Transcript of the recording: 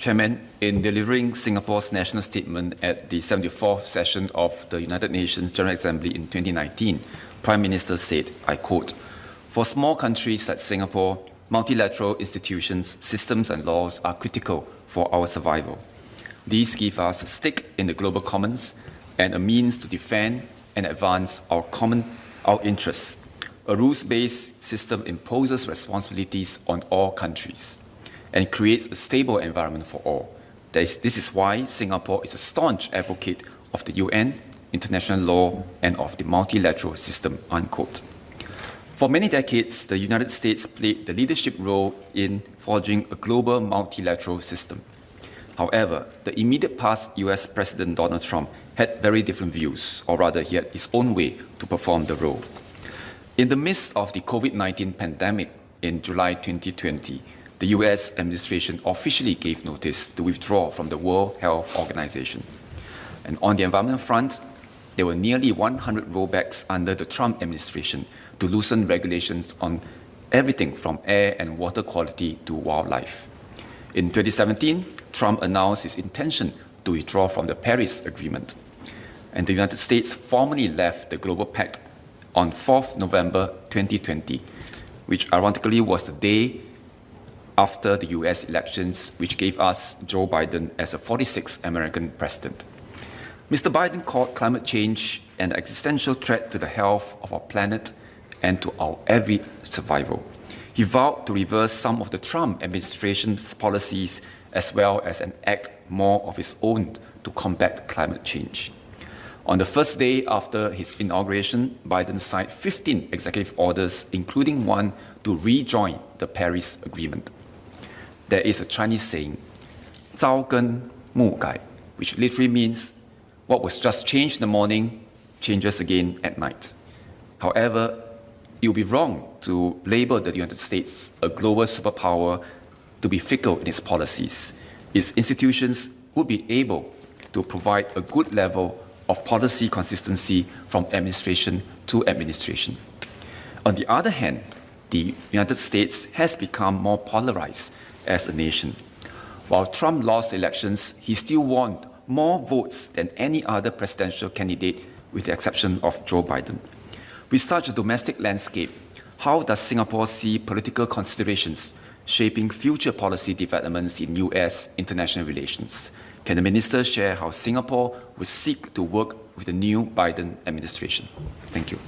Chairman, in delivering Singapore's national statement at the 74th session of the United Nations General Assembly in 2019, Prime Minister said, I quote, "For small countries like Singapore, multilateral institutions, systems and laws are critical for our survival. These give us a stake in the global commons and a means to defend and advance our interests. A rules-based system imposes responsibilities on all countries and creates a stable environment for all. This is why Singapore is a staunch advocate of the UN, international law, and of the multilateral system," unquote. For many decades, the United States played the leadership role in forging a global multilateral system. However, the immediate past US President Donald Trump had very different views, or rather he had his own way to perform the role. In the midst of the COVID-19 pandemic in July 2020, the US administration officially gave notice to withdraw from the World Health Organization. And on the environment front, there were nearly 100 rollbacks under the Trump administration to loosen regulations on everything from air and water quality to wildlife. In 2017, Trump announced his intention to withdraw from the Paris Agreement, and the United States formally left the Global Pact on 4th November 2020, which ironically was the day after the US elections, which gave us Joe Biden as a 46th American president. Mr. Biden called climate change an existential threat to the health of our planet and to our every survival. He vowed to reverse some of the Trump administration's policies as well as enact more of his own to combat climate change. On the first day after his inauguration, Biden signed 15 executive orders, including one to rejoin the Paris Agreement. There is a Chinese saying, 朝跟暮改, which literally means what was just changed in the morning changes again at night. However, it would be wrong to label the United States a global superpower to be fickle in its policies. Its institutions would be able to provide a good level of policy consistency from administration to administration. On the other hand, the United States has become more polarized as a nation. While Trump lost elections, he still won more votes than any other presidential candidate with the exception of Joe Biden. With such a domestic landscape, how does Singapore see political considerations shaping future policy developments in US international relations? Can the Minister share how Singapore will seek to work with the new Biden administration? Thank you.